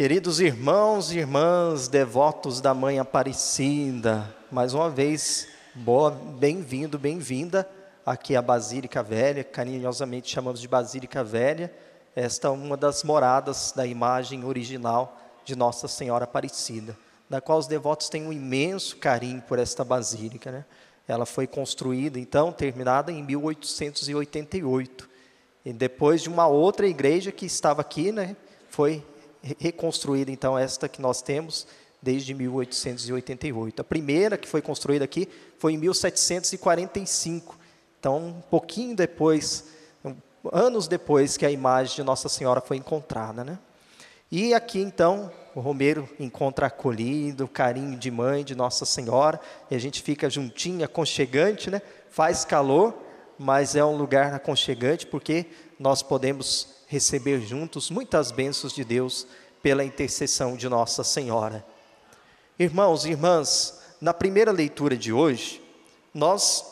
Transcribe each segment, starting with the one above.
Queridos irmãos e irmãs, devotos da Mãe Aparecida, mais uma vez, bem-vindo, bem-vinda aqui à Basílica Velha, carinhosamente chamamos de Basílica Velha. Esta é uma das moradas da imagem original de Nossa Senhora Aparecida, da qual os devotos têm um imenso carinho por esta basílica, né? Ela foi construída, então, terminada em 1888, e depois de uma outra igreja que estava aqui, né, foi reconstruída, então, esta que nós temos desde 1888. A primeira que foi construída aqui foi em 1745, então, um pouquinho depois, anos depois que a imagem de Nossa Senhora foi encontrada, né? E aqui, então, o Romeiro encontra acolhido, o carinho de mãe de Nossa Senhora, e a gente fica juntinho, aconchegante, né? Faz calor, mas é um lugar aconchegante, porque nós podemos receber juntos muitas bênçãos de Deus pela intercessão de Nossa Senhora. Irmãos e irmãs, na primeira leitura de hoje, nós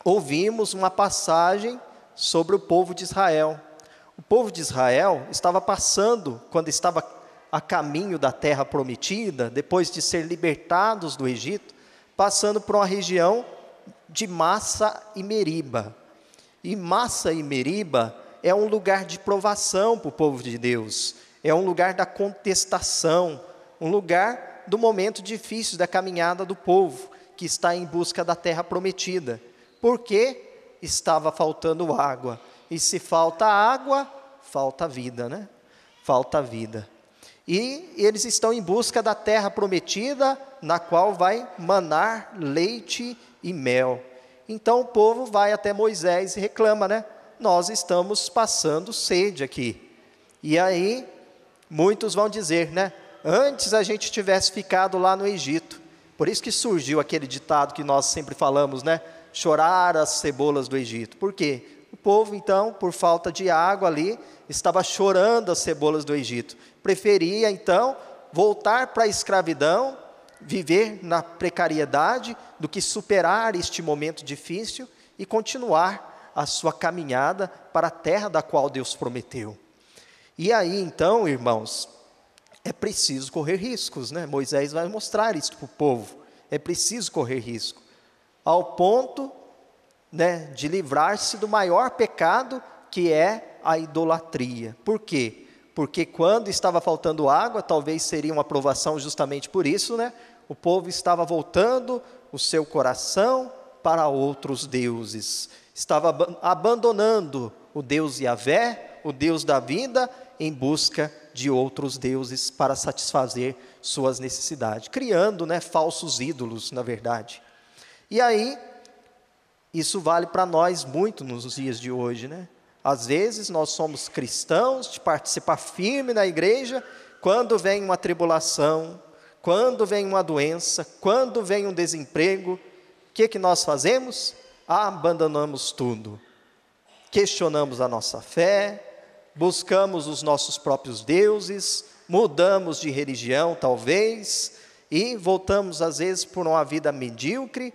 ouvimos uma passagem sobre o povo de Israel. O povo de Israel estava passando, quando estava a caminho da terra prometida, depois de ser libertados do Egito, passando por uma região de Massa e Meriba. E Massa e Meriba é um lugar de provação para o povo de Deus, é um lugar da contestação, um lugar do momento difícil da caminhada do povo, que está em busca da terra prometida, porque estava faltando água, e se falta água, falta vida, né? Falta vida. E eles estão em busca da terra prometida, na qual vai manar leite e mel. Então o povo vai até Moisés e reclama, né? Nós estamos passando sede aqui. E aí, muitos vão dizer, né? Antes a gente tivesse ficado lá no Egito. Por isso que surgiu aquele ditado que nós sempre falamos, né? Chorar as cebolas do Egito. Por quê? O povo, então, por falta de água ali, estava chorando as cebolas do Egito. Preferia, então, voltar para a escravidão, viver na precariedade, do que superar este momento difícil e continuar a sua caminhada para a terra da qual Deus prometeu. E aí, então, irmãos, é preciso correr riscos, né? Moisés vai mostrar isso para o povo. É preciso correr risco, ao ponto, né, de livrar-se do maior pecado, que é a idolatria. Por quê? Porque quando estava faltando água, talvez seria uma provação justamente por isso, né? O povo estava voltando o seu coração para outros deuses, estava abandonando o Deus Yahvé, o Deus da vida, em busca de outros deuses para satisfazer suas necessidades, criando, né, falsos ídolos, na verdade. E aí, isso vale para nós muito nos dias de hoje, né? Às vezes nós somos cristãos, de participar firme na igreja, quando vem uma tribulação, quando vem uma doença, quando vem um desemprego, o que nós fazemos? Abandonamos tudo, questionamos a nossa fé, buscamos os nossos próprios deuses, mudamos de religião talvez, e voltamos às vezes por uma vida medíocre,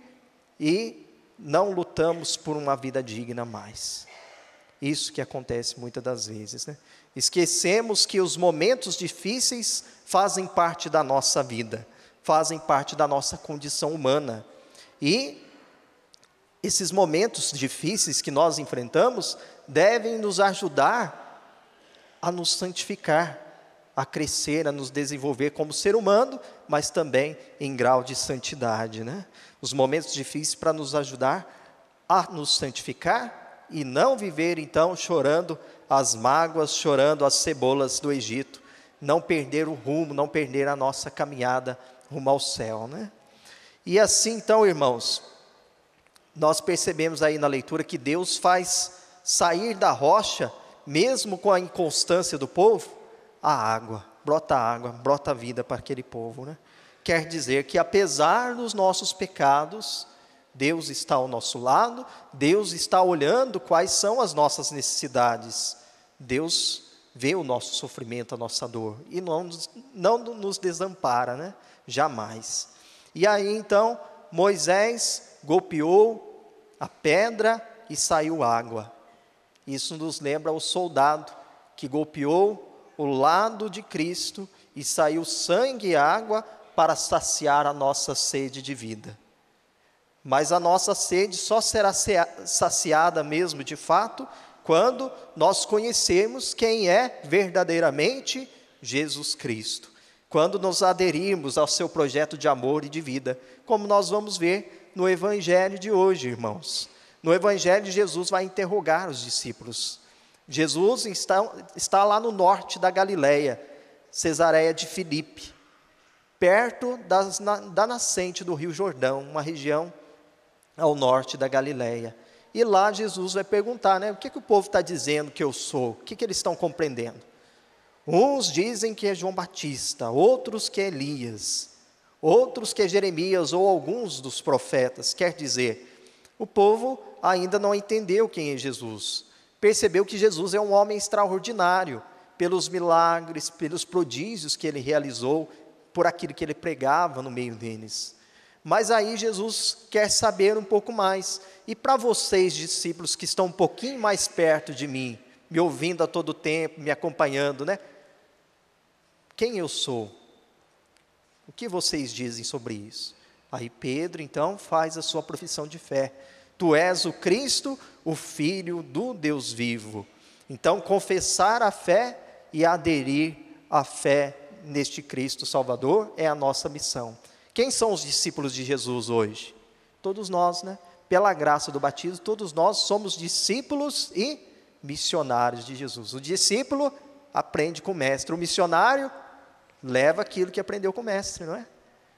e não lutamos por uma vida digna mais. Isso que acontece muitas das vezes, né? Esquecemos que os momentos difíceis fazem parte da nossa vida, fazem parte da nossa condição humana, e esses momentos difíceis que nós enfrentamos devem nos ajudar a nos santificar, a crescer, a nos desenvolver como ser humano, mas também em grau de santidade, né? Os momentos difíceis para nos ajudar a nos santificar e não viver, então, chorando as mágoas, chorando as cebolas do Egito, não perder o rumo, não perder a nossa caminhada rumo ao céu, né? E assim, então, irmãos, nós percebemos aí na leitura que Deus faz sair da rocha, mesmo com a inconstância do povo, a água, brota vida para aquele povo, né? Quer dizer que apesar dos nossos pecados, Deus está ao nosso lado, Deus está olhando quais são as nossas necessidades, Deus vê o nosso sofrimento, a nossa dor, e não nos desampara, né? Jamais. E aí então, Moisés golpeou a pedra e saiu água. Isso nos lembra o soldado que golpeou o lado de Cristo e saiu sangue e água para saciar a nossa sede de vida. Mas a nossa sede só será saciada mesmo de fato quando nós conhecermos quem é verdadeiramente Jesus Cristo. Quando nos aderirmos ao seu projeto de amor e de vida, como nós vamos ver no Evangelho de hoje, irmãos. No Evangelho, Jesus vai interrogar os discípulos. Jesus está lá no norte da Galileia, Cesareia de Filipe, perto da nascente do Rio Jordão, uma região ao norte da Galileia. E lá Jesus vai perguntar, o que o povo está dizendo que eu sou? O que eles estão compreendendo? Uns dizem que é João Batista, outros que é Elias, outros que é Jeremias ou alguns dos profetas. Quer dizer, o povo ainda não entendeu quem é Jesus. Percebeu que Jesus é um homem extraordinário, pelos milagres, pelos prodígios que ele realizou, por aquilo que ele pregava no meio deles. Mas aí Jesus quer saber um pouco mais. E para vocês, discípulos, que estão um pouquinho mais perto de mim, me ouvindo a todo tempo, me acompanhando, quem eu sou? O que vocês dizem sobre isso? Aí Pedro, então, faz a sua profissão de fé. Tu és o Cristo, o Filho do Deus vivo. Então, confessar a fé e aderir à fé neste Cristo Salvador é a nossa missão. Quem são os discípulos de Jesus hoje? Todos nós, Pela graça do batismo, todos nós somos discípulos e missionários de Jesus. O discípulo aprende com o mestre, o missionário leva aquilo que aprendeu com o mestre, não é?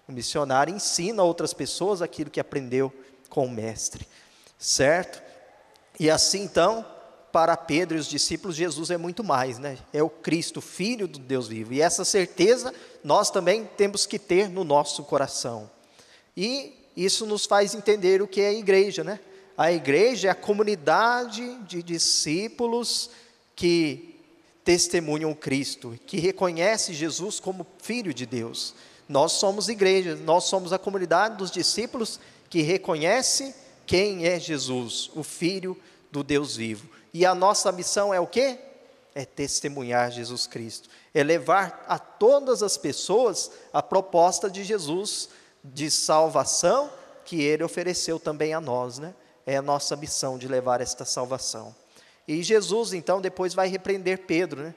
O missionário ensina a outras pessoas aquilo que aprendeu com o mestre, certo? E assim, então, para Pedro e os discípulos, Jesus é muito mais, É o Cristo, Filho do Deus vivo. E essa certeza nós também temos que ter no nosso coração. E isso nos faz entender o que é a igreja, A igreja é a comunidade de discípulos que testemunham Cristo, que reconhece Jesus como Filho de Deus. Nós somos igreja, nós somos a comunidade dos discípulos que reconhece quem é Jesus, o Filho do Deus vivo. E a nossa missão é o quê? É testemunhar Jesus Cristo, é levar a todas as pessoas a proposta de Jesus, de salvação, que Ele ofereceu também a nós, É a nossa missão de levar esta salvação. E Jesus, então, depois vai repreender Pedro,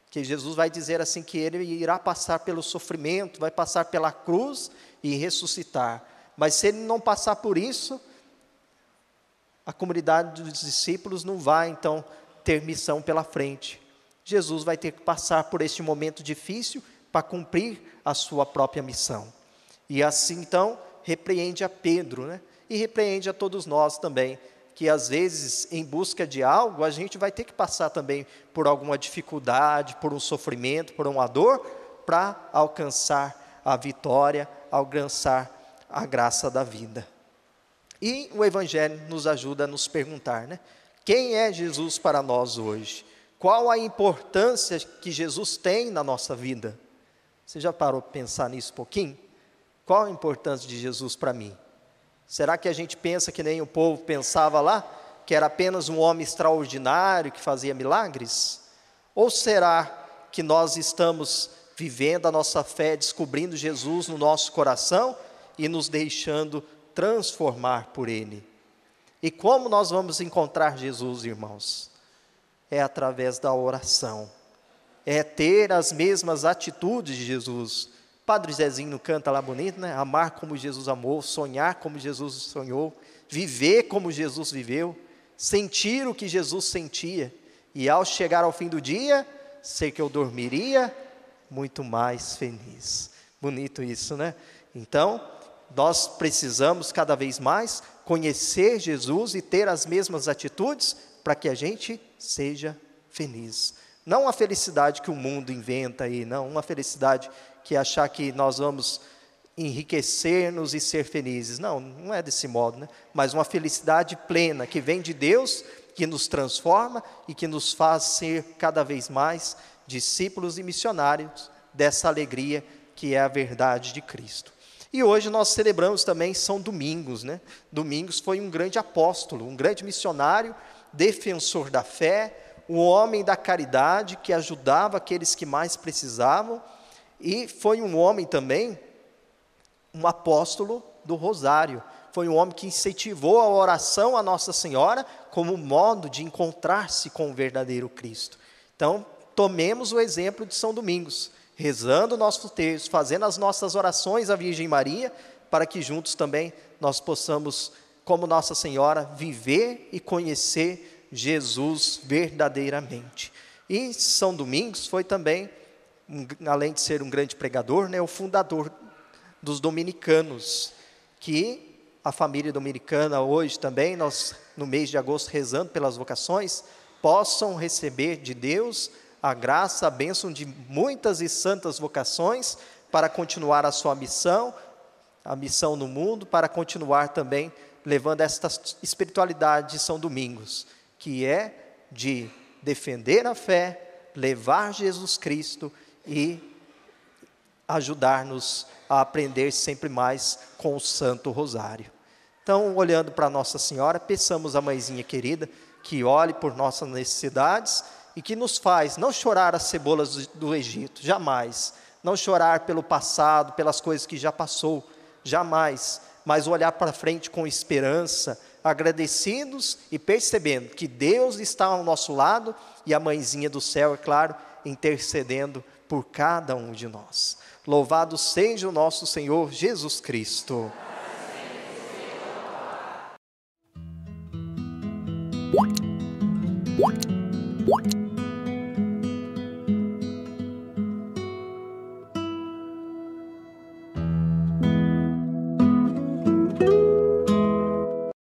Que Jesus vai dizer assim, que Ele irá passar pelo sofrimento, vai passar pela cruz e ressuscitar. Mas se Ele não passar por isso, a comunidade dos discípulos não vai, então, ter missão pela frente. Jesus vai ter que passar por este momento difícil para cumprir a sua própria missão. E assim, então, repreende a Pedro, E repreende a todos nós também, que às vezes, em busca de algo, a gente vai ter que passar também por alguma dificuldade, por um sofrimento, por uma dor, para alcançar a vitória, alcançar a graça da vida. E o Evangelho nos ajuda a nos perguntar, Quem é Jesus para nós hoje? Qual a importância que Jesus tem na nossa vida? Você já parou para pensar nisso um pouquinho? Qual a importância de Jesus para mim? Será que a gente pensa que nem o povo pensava lá, que era apenas um homem extraordinário que fazia milagres? Ou será que nós estamos vivendo a nossa fé, descobrindo Jesus no nosso coração e nos deixando transformar por Ele? E como nós vamos encontrar Jesus, irmãos? É através da oração, é ter as mesmas atitudes de Jesus. Padre Zezinho canta lá bonito, Amar como Jesus amou, sonhar como Jesus sonhou, viver como Jesus viveu, sentir o que Jesus sentia, e ao chegar ao fim do dia, sei que eu dormiria muito mais feliz. Bonito isso, Então, nós precisamos cada vez mais conhecer Jesus e ter as mesmas atitudes para que a gente seja feliz. Não a felicidade que o mundo inventa aí, não, uma felicidade que achar que nós vamos enriquecer-nos e ser felizes. Não, não é desse modo, Mas uma felicidade plena, que vem de Deus, que nos transforma e que nos faz ser cada vez mais discípulos e missionários dessa alegria que é a verdade de Cristo. E hoje nós celebramos também São Domingos, Domingos foi um grande apóstolo, um grande missionário, defensor da fé, um homem da caridade que ajudava aqueles que mais precisavam, E foi um homem também, um apóstolo do Rosário. Foi um homem que incentivou a oração a Nossa Senhora como modo de encontrar-se com o verdadeiro Cristo. Então, tomemos o exemplo de São Domingos, rezando o nosso terço, fazendo as nossas orações à Virgem Maria, para que juntos também nós possamos, como Nossa Senhora, viver e conhecer Jesus verdadeiramente. E São Domingos foi também, além de ser um grande pregador, o fundador dos dominicanos, que a família dominicana hoje também, nós no mês de agosto rezando pelas vocações, possam receber de Deus a graça, a bênção de muitas e santas vocações para continuar a sua missão, a missão no mundo, para continuar também levando esta espiritualidade de São Domingos, que é de defender a fé, levar Jesus Cristo e ajudar-nos a aprender sempre mais com o Santo Rosário. Então, olhando para Nossa Senhora, peçamos à Mãezinha querida que olhe por nossas necessidades e que nos faz não chorar as cebolas do Egito, jamais. Não chorar pelo passado, pelas coisas que já passou, jamais. Mas olhar para frente com esperança, agradecidos e percebendo que Deus está ao nosso lado e a Mãezinha do céu, é claro, intercedendo por cada um de nós. Louvado seja o nosso Senhor Jesus Cristo. What?